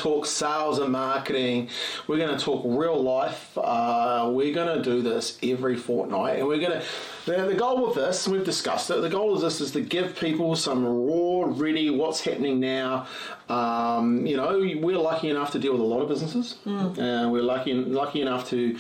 talk sales and marketing. We're going to talk real life. We're going to do this every fortnight, and we're going to. The goal with this, we've discussed it. The goal of this is to give people some raw, ready, what's happening now. We're lucky enough to deal with a lot of businesses. We're lucky enough to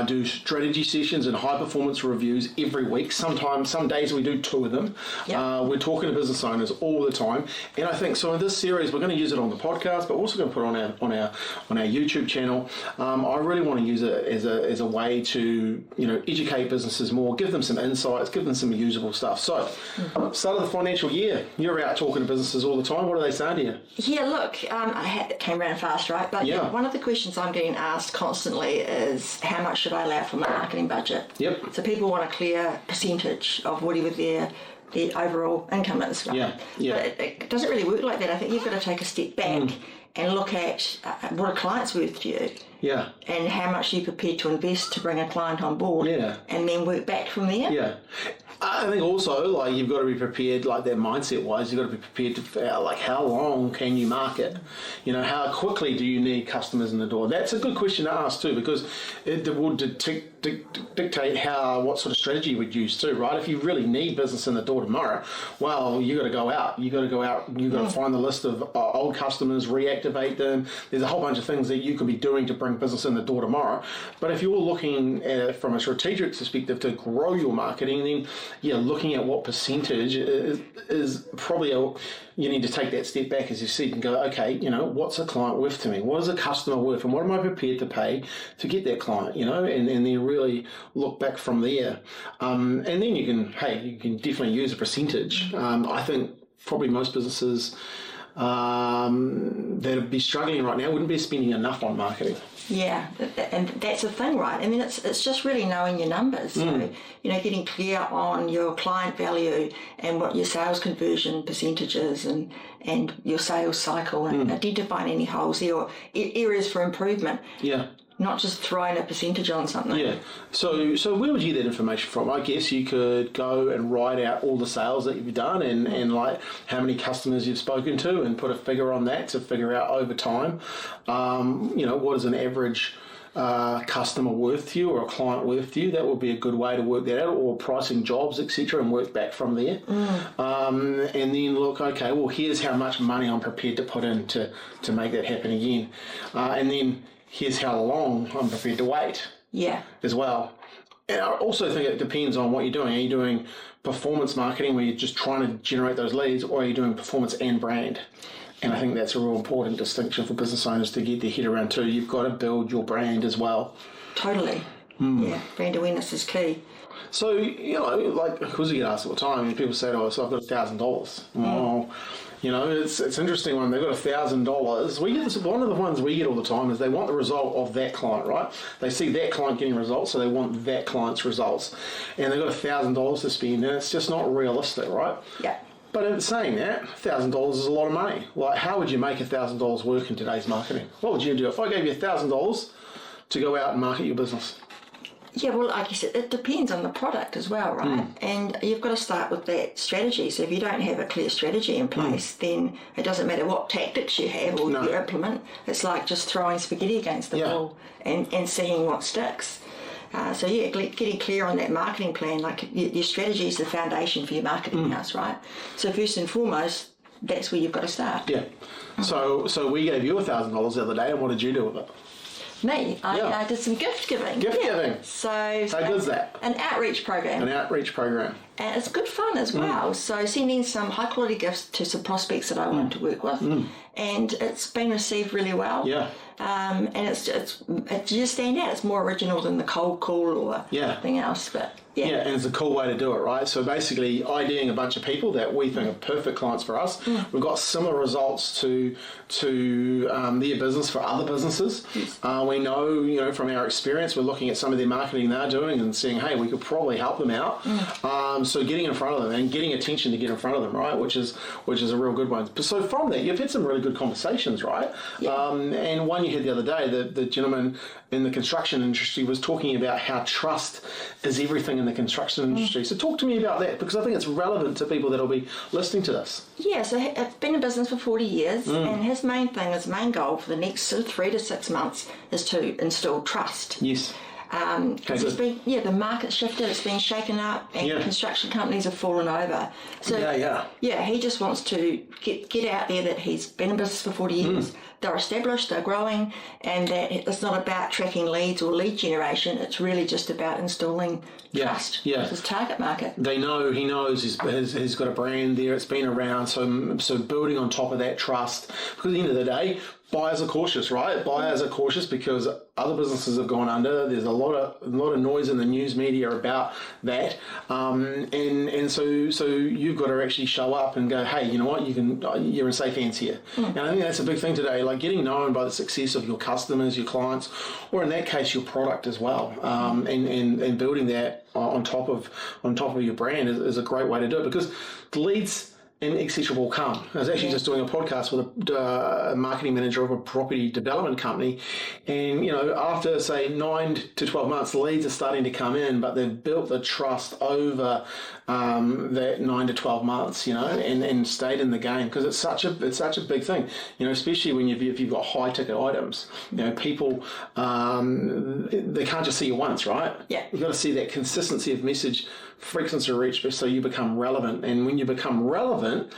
do strategy sessions and high performance reviews every week. Sometimes, some days we do 2 of them. Yep. We're talking to business owners all the time, and I think so. In this series, we're going to use it on the podcast, but we're also going to put it on our YouTube channel. I really want to use it as a way to educate businesses more, give them some insights, give them some usable stuff. So, start of the financial year, you're out talking to businesses all the time. What are they saying to you? Yeah, look, it came around fast, right? But one of the questions I'm getting asked constantly is, how much should I allow for my marketing budget? Yep. So people want a clear percentage of whatever their overall income is, right? Yeah. But it doesn't really work like that. I think you've got to take a step back and look at what a client's worth to you. Yeah. And how much you're prepared to invest to bring a client on board. Yeah. And then work back from there. Yeah. I think also, you've got to be prepared, that mindset-wise, you've got to be prepared to, how long can you market? How quickly do you need customers in the door? That's a good question to ask too, because it will dictate what sort of strategy you would use too, right? If you really need business in the door tomorrow, well, you got to go out. You've got to find the list of old customers, reactivate them. There's a whole bunch of things that you could be doing to bring business in the door tomorrow. But if you're looking at it from a strategic perspective to grow your marketing, then looking at what percentage is probably you need to take that step back, as you said, and go, okay, what's a client worth to me? What is a customer worth? And what am I prepared to pay to get that client, and then really look back from there. And then you can definitely use a percentage. I think probably most businesses that would be struggling right now wouldn't be spending enough on marketing. Yeah, and that's the thing, right? I mean, it's just really knowing your numbers. So, getting clear on your client value and what your sales conversion percentage is and your sales cycle and identifying any holes there or areas for improvement. Yeah. Not just throwing a percentage on something. Yeah. So where would you get that information from? I guess you could go and write out all the sales that you've done and how many customers you've spoken to and put a figure on that to figure out over time, what is an average customer worth to you or a client worth to you. That would be a good way to work that out, or pricing jobs, etc., and work back from there. And then look, okay, well, here's how much money I'm prepared to put in to make that happen again. And then here's how long I'm prepared to wait. Yeah. As well. And I also think it depends on what you're doing. Are you doing performance marketing where you're just trying to generate those leads, or are you doing performance and brand? And I think that's a real important distinction for business owners to get their head around too. You've got to build your brand as well. Totally. Yeah, brand awareness is key. So, because you get asked all the time, and people say to us, I've got $1,000. Well, it's interesting when they've got $1,000. We get this, one of the ones we get all the time is they want the result of that client, right? They see that client getting results, so they want that client's results. And they've got $1,000 to spend, and it's just not realistic, right? Yeah. But in saying that, $1,000 is a lot of money. How would you make $1,000 work in today's marketing? What would you do if I gave you $1,000 to go out and market your business? Yeah, well, like you said, it depends on the product as well, right? And you've got to start with that strategy. So if you don't have a clear strategy in place, then it doesn't matter what tactics you have or you implement. It's like just throwing spaghetti against the wall and seeing what sticks. Getting clear on that marketing plan, your strategy is the foundation for your marketing house, right? So first and foremost, that's where you've got to start. Yeah. So we gave you $1,000 the other day, and what did you do with it? Me, I did some gift giving. Gift giving. So how good's that? An outreach program. And it's good fun as well. So sending some high quality gifts to some prospects that I want to work with, and it's been received really well. Yeah. And it just stand out. It's more original than the cold call or anything else, but. Yeah, and it's a cool way to do it, right? So basically, IDing a bunch of people that we think are perfect clients for us. We've got similar results to their business for other businesses. Yes. We know, from our experience, we're looking at some of their marketing they're doing and saying, hey, we could probably help them out. So getting in front of them and getting attention to get in front of them, right? Which is a real good one. So from that, you've had some really good conversations, right? Yeah. And one you heard the other day, the gentleman in the construction industry was talking about how trust is everything in the construction industry. So talk to me about that, because I think it's relevant to people that'll be listening to this. Yeah, so I've been in business for 40 years, and his main goal for the next sort of 3 to 6 months is to install trust. Yes. Because the market's shifted, it's been shaken up, and construction companies have fallen over. So he just wants to get out there that he's been in business for 40 years. They're established, they're growing, and that it's not about tracking leads or lead generation. It's really just about installing trust with his target market. He knows he's got a brand there, it's been around, so building on top of that trust. Because at the end of the day, buyers are cautious, right? Buyers are cautious because other businesses have gone under. There's a lot of noise in the news media about that, and so you've got to actually show up and go, hey, you know what? You're in safe hands here. And I think that's a big thing today, like getting known by the success of your customers, your clients, or in that case, your product as well, and building that on top of your brand is a great way to do it, because the leads and etc. will come. I was actually just doing a podcast with a marketing manager of a property development company, and after say 9 to 12 months, the leads are starting to come in, but they've built the trust over that 9 to 12 months, and stayed in the game, because it's such a big thing, especially when if you've got high ticket items. People they can't just see you once, right? Yeah, you've got to see that consistency of message, frequency of reach, so you become relevant. And when you become relevant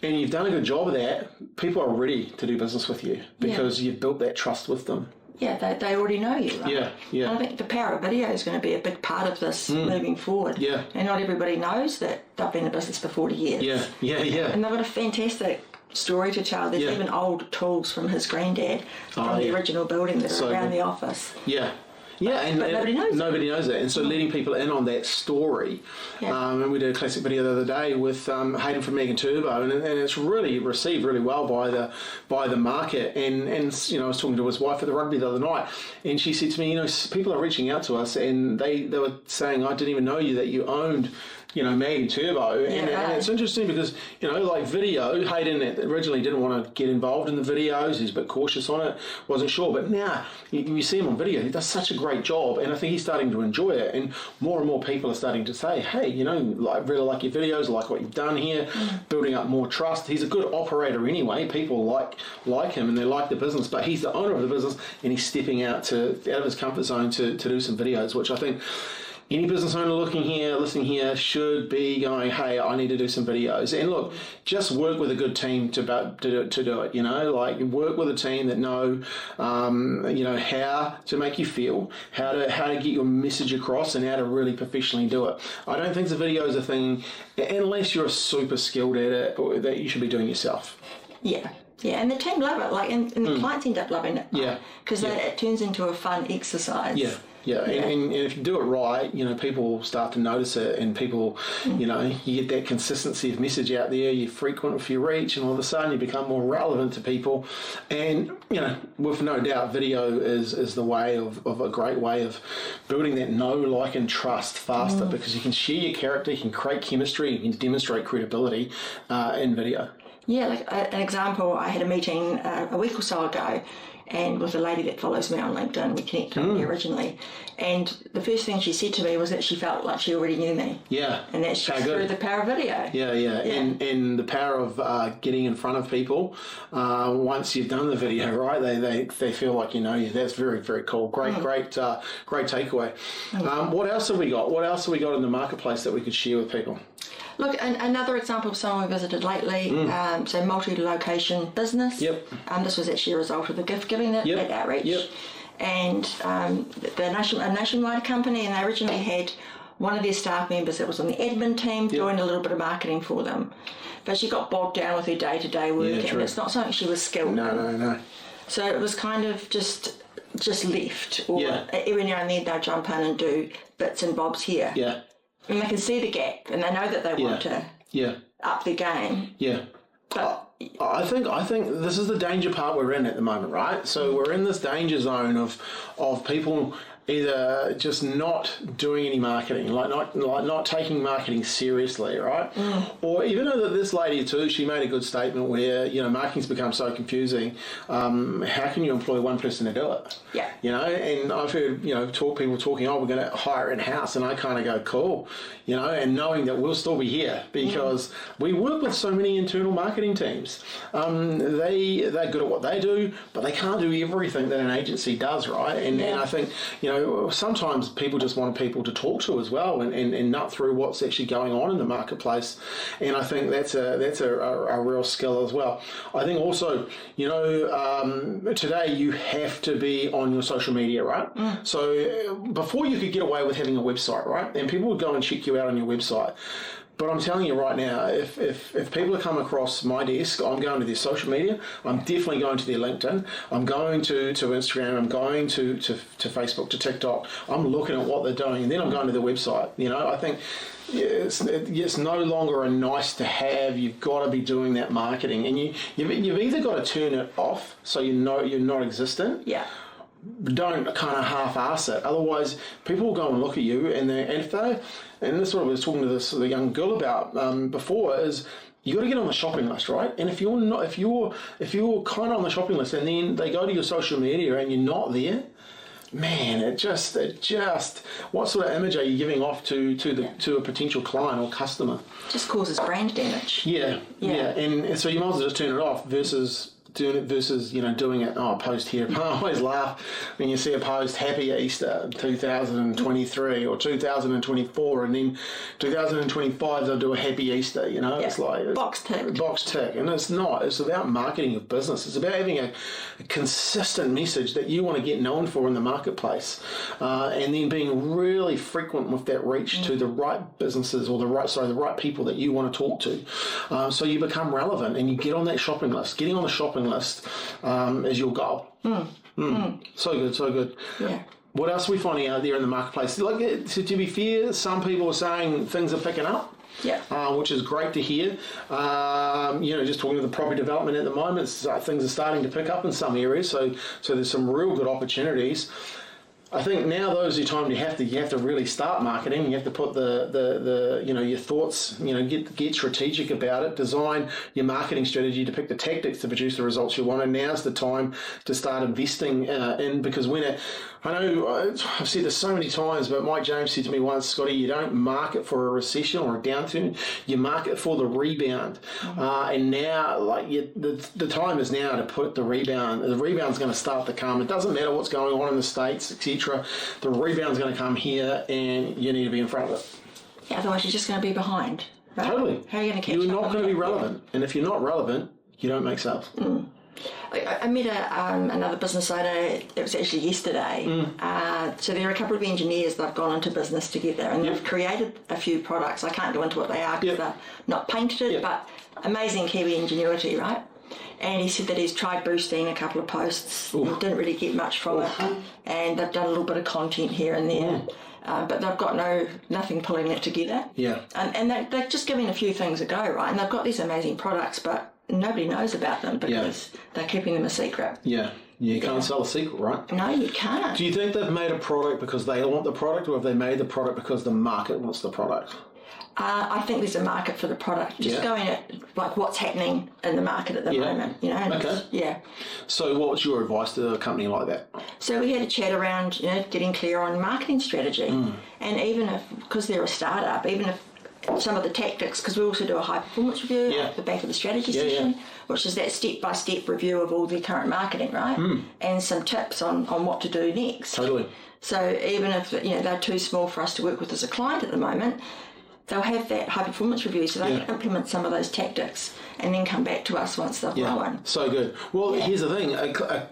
and you've done a good job of that, people are ready to do business with you because you've built that trust with them. Yeah, they already know you, right? Yeah. And I think the power of video is going to be a big part of this moving forward. Yeah. And not everybody knows that they've been in business for 40 years. Yeah. And they've got a fantastic story to tell. There's even old tools from his granddad from the original building that are around the office. And nobody knows that. And so letting people in on that story. And we did a classic video the other day with Hayden from Megan Turbo, and it's really received really well by the market. And I was talking to his wife at the rugby the other night, and she said to me, people are reaching out to us, and they were saying, I didn't even know that you owned Megan Turbo. And it's interesting because, like video, Hayden originally didn't want to get involved in the videos. He's a bit cautious on it, wasn't sure. But now you see him on video, he does such a great job, and I think he's starting to enjoy it. And more people are starting to say, hey, really like your videos, I like what you've done here, building up more trust. He's a good operator anyway. People like him and they like the business, but he's the owner of the business, and he's stepping out of his comfort zone to do some videos, which I think any business owner listening here should be going, hey, I need to do some videos. And look, just work with a good team to do it, like work with a team that know how to make you feel, how to get your message across, and how to really professionally do it. I don't think the video is a thing, unless you're super skilled at it, or that you should be doing yourself. Yeah, and the team love it, and the clients end up loving it. Because it turns into a fun exercise. Yeah, and if you do it right, people start to notice it, and people, you get that consistency of message out there, you're frequent with your reach, and all of a sudden you become more relevant to people. And, with no doubt, video is the way of a great way of building that know, like, and trust faster, because you can share your character, you can create chemistry, you can demonstrate credibility in video. Yeah, like an example, I had a meeting a week or so ago, and with a lady that follows me on LinkedIn. We connected on me originally, and the first thing she said to me was that she felt like she already knew me. Yeah, and that's through the power of video. Yeah. And the power of getting in front of people once you've done the video, right? They feel like you know you. That's very, very cool. Great takeaway. What else have we got? What else have we got in the marketplace that we could share with people? Look, another example of someone we visited lately, so multi-location business. Yep. This was actually a result of the gift giving, that outreach. Yep. And they're a nationwide company, and they originally had one of their staff members that was on the admin team doing a little bit of marketing for them. But she got bogged down with her day-to-day work, and it's not something she was skilled in. No. So it was kind of just left. Or every now and then they'll jump in and do bits and bobs here. Yeah. And they can see the gap, and they know that they want to up their game. Yeah. But I think this is the danger part we're in at the moment, right? So we're in this danger zone of people either just not doing any marketing, like not taking marketing seriously, right? Or even though that this lady too, she made a good statement where, you know, marketing's become so confusing. How can you employ one person to do it? Yeah. You know, and I've heard, you know, people talking, oh, we're going to hire in-house, and I kind of go, cool, you know, and knowing that we'll still be here because we work with so many internal marketing teams. They're good at what they do, but they can't do everything that an agency does, right? And I think, you know, sometimes people just want people to talk to as well and nut through what's actually going on in the marketplace. And I think that's a real skill as well. I think also, you know, today you have to be on your social media, right? So before you could get away with having a website, right? And people would go and check you out on your website. But I'm telling you right now, if people come across my desk, I'm going to their social media, I'm definitely going to their LinkedIn, I'm going to Instagram, I'm going to Facebook, to TikTok, I'm looking at what they're doing, and then I'm going to their website. You know, I think it's no longer a nice to have, you've got to be doing that marketing. And you've either got to turn it off so you know you're not existent. Yeah. Don't kind of half-ass it. Otherwise, people will go and look at you, and this is what I was talking to the young girl about before, is you got to get on the shopping list, right? And if you're kind of on the shopping list, and then they go to your social media and you're not there, man, it just what sort of image are you giving off to a potential client or customer? Just causes brand damage. Yeah. And so you might as well just turn it off versus doing it doing it, post here. I always laugh when you see a post, Happy Easter 2023 or 2024, and then 2025 they'll do a Happy Easter, you know. It's like box tick. And it's not. It's about marketing of business. It's about having a consistent message that you want to get known for in the marketplace, and then being really frequent with that reach to the right businesses or the right people that you want to talk to, so you become relevant and you get on that shopping list. Getting on the shopping list is your goal. So good. Yeah. What else are we finding out there in the marketplace? Like, to be fair, some people are saying things are picking up. Yeah. Which is great to hear. You know, just talking to the property development at the moment, things are starting to pick up in some areas. So there's some real good opportunities. I think now those are the time you have to really start marketing. You have to put the your thoughts, get strategic about it, design your marketing strategy to pick the tactics to produce the results you want. And now's the time to start investing in, because I know I've said this so many times, but Mike James said to me once, Scotty, you don't market for a recession or a downturn, you market for the rebound. And now, the time is now to put the rebound. The rebound's going to start to come. It doesn't matter what's going on in the States, etc. The rebound's going to come here, and you need to be in front of it. Yeah, otherwise you're just going to be behind. Right? Totally. How are you going to catch up? You're not going to be relevant. And if you're not relevant, you don't make sales. I met another business owner, it was actually yesterday. So there are a couple of engineers that have gone into business together, and they've created a few products. I can't go into what they are because they're not patented, but amazing Kiwi ingenuity, right? And he said that he's tried boosting a couple of posts and didn't really get much from it. And they've done a little bit of content here and there. But they've got nothing pulling it together. Yeah. And they're just giving a few things a go, right? And they've got these amazing products, but nobody knows about them because they're keeping them a secret. Yeah. You can't sell a secret, right? No, you can't. Do you think they've made a product because they want the product, or have they made the product because the market wants the product? I think there's a market for the product. Just going at what's happening in the market at the moment, Okay. So what's your advice to a company like that? So we had a chat around, getting clear on marketing strategy. And even because they're a startup, even if some of the tactics, because we also do a high performance review at the back of the strategy session, which is that step-by-step review of all the current marketing, right? And some tips on what to do next. Totally. So even if they're too small for us to work with as a client at the moment, they'll have that high performance review so they can implement some of those tactics and then come back to us once they've grown. So good. Well, here's the thing.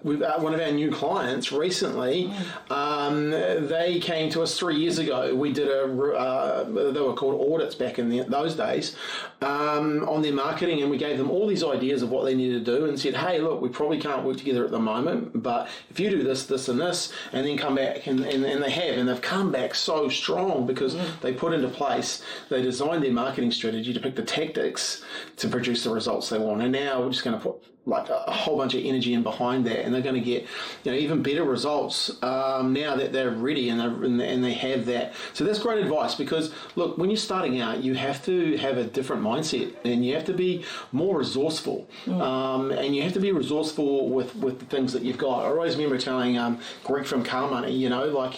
One of our new clients recently, they came to us 3 years ago. We did they were called audits back in those days, on their marketing, and we gave them all these ideas of what they needed to do and said, hey, look, we probably can't work together at the moment, but if you do this, this and this, and then come back, and they have, and they've come back so strong because they put into place they designed their marketing strategy to pick the tactics to produce the results they want. And now we're just going to put like a whole bunch of energy in behind that, and they're going to get, you know, even better results now that they're ready and they have that. So that's great advice, because look, when you're starting out, you have to have a different mindset, and you have to be more resourceful, and you have to be resourceful with the things that you've got. I always remember telling Greg from Car Money, you know, like,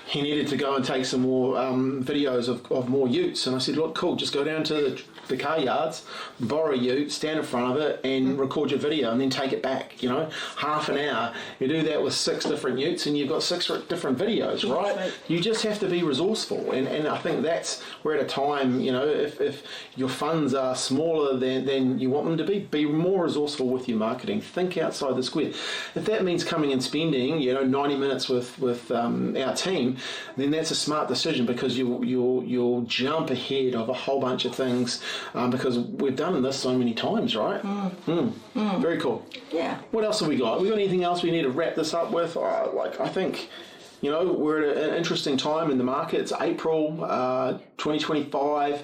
he needed to go and take some more videos of more utes, and I said, look, cool, just go down to the car yards, borrow a ute, stand in front of it and record your video, and then take it back, you know, half an hour. You do that with 6 different utes and you've got 6 different videos, right? You just have to be resourceful, and I think that's, we're at a time, you know, if your funds are smaller than you want them to be more resourceful with your marketing. Think outside the square. If that means coming and spending, you know, 90 minutes with our team, then that's a smart decision, because you'll jump ahead of a whole bunch of things, because we've done this so many times, right? Very cool. Yeah. What else have we got? We got anything else we need to wrap this up with? I think, you know, we're at an interesting time in the market. It's April 2025.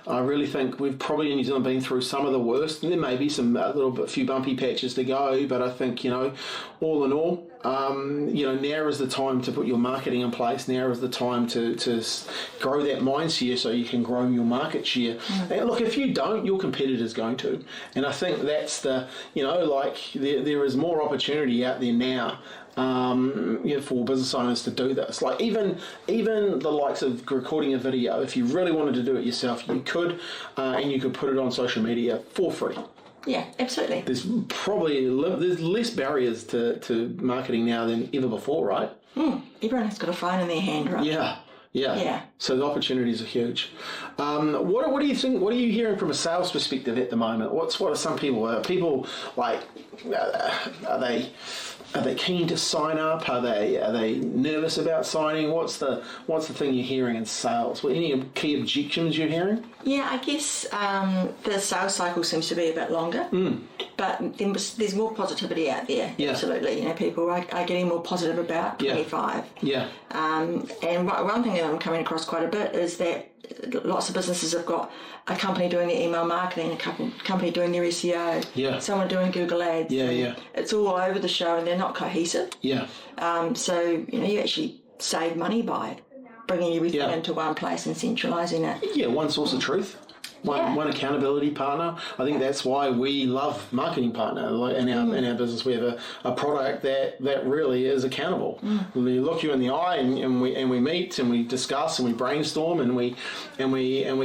I really think we've probably in New Zealand been through some of the worst. And there may be a few bumpy patches to go, but I think, you know, all in all, you know, now is the time to put your marketing in place. Now is the time to grow that mind share so you can grow your market share. And look, if you don't, your competitor's going to. And I think that's the, you know, like there is more opportunity out there now, you know, for business owners to do this. Like even the likes of recording a video, if you really wanted to do it yourself, you could, and you could put it on social media for free. Yeah, absolutely. There's less barriers to marketing now than ever before, right? Everyone has got a phone in their hand, right? Yeah. So the opportunities are huge. What do you think? What are you hearing from a sales perspective at the moment? What are some people? People like? Are they keen to sign up? Are they nervous about signing? What's the thing you're hearing in sales? Any key objections you're hearing? Yeah, I guess the sales cycle seems to be a bit longer, but there's more positivity out there. Yeah. Absolutely. You know, people are getting more positive about 25. Yeah. And one thing that I'm coming across quite a bit is that lots of businesses have got a company doing their email marketing, a company doing their SEO, someone doing Google Ads. Yeah. It's all over the show and they're not cohesive. Yeah. So, you know, you actually save money by bringing everything into one place and centralising it. Yeah, one source of truth. One accountability partner. I think that's why we love Marketing Partner. In our business, we have a product that really is accountable. We look you in the eye and we meet and we discuss and we brainstorm and we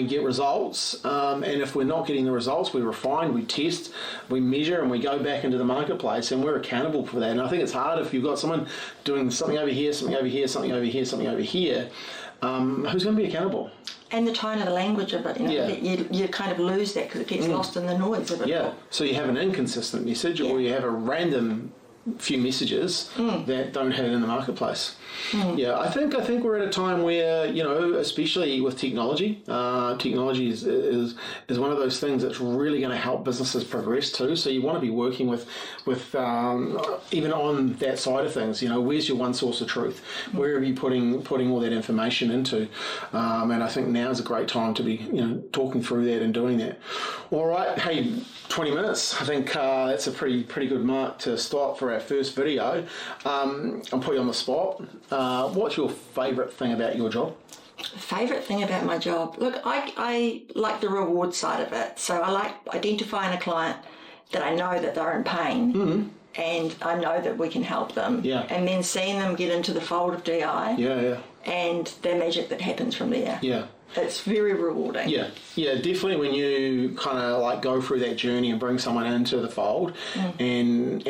get results. And if we're not getting the results, we refine, we test, we measure, and we go back into the marketplace, and we're accountable for that. And I think it's hard if you've got someone doing something over here, something over here, something over here, something over here. Who's going to be accountable? And the tone of the language of it, you know, you kind of lose that because it gets lost in the noise of it. Yeah, so you have an inconsistent message, or you have a random few messages that don't have it in the marketplace. Yeah, I think we're at a time where, you know, especially with technology, technology is one of those things that's really going to help businesses progress too. So you want to be working with even on that side of things. You know, where's your one source of truth? Where are you putting all that information into? And I think now is a great time to be, you know, talking through that and doing that. All right, hey, 20 minutes. I think that's a pretty good mark to start for our first video. I'll put you on the spot. What's your favourite thing about your job? Favourite thing about my job? Look, I like the reward side of it. So I like identifying a client that I know that they're in pain, and I know that we can help them. Yeah. And then seeing them get into the fold of DI. Yeah. And the magic that happens from there. Yeah. It's very rewarding. Yeah, definitely when you kind of like go through that journey and bring someone into the fold and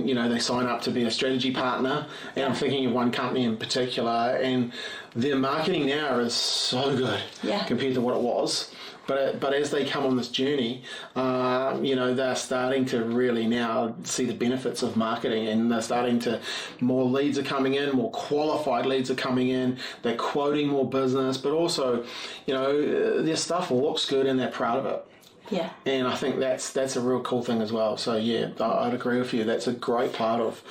you know, they sign up to be a strategy partner, and I'm thinking of one company in particular, and their marketing now is so good compared to what it was. But as they come on this journey, you know, they're starting to really now see the benefits of marketing, and they're starting to, more leads are coming in, more qualified leads are coming in, they're quoting more business, but also, you know, their stuff looks good and they're proud of it. Yeah. And I think that's a real cool thing as well. So yeah, I'd agree with you. That's a great part of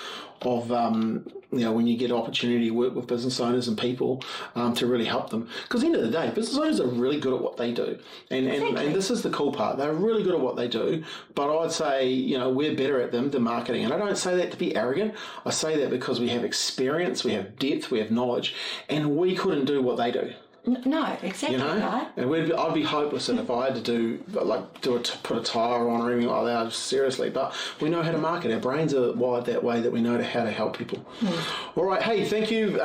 when you get opportunity to work with business owners and people to really help them. Because at the end of the day, business owners are really good at what they do. And this is the cool part. They're really good at what they do, but I'd say, we're better at them than marketing. And I don't say that to be arrogant. I say that because we have experience, we have depth, we have knowledge, and we couldn't do what they do. No, exactly, right? And I'd be hopeless if I had to put a tyre on or anything like that, seriously. But we know how to market. Our brains are wired that way that we know how to help people. All right, hey, thank you.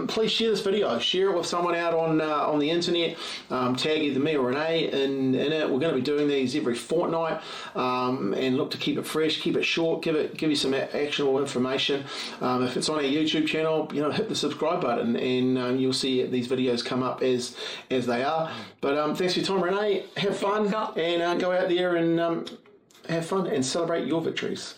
Please share this video. Share it with someone out on the internet. Tag either me or Renee in it. We're going to be doing these every fortnight, and look to keep it fresh, keep it short, give you some actionable information. If it's on our YouTube channel, hit the subscribe button, and you'll see these videos come up as they are. But thanks for your time, Renee. Have fun, and go out there and have fun and celebrate your victories.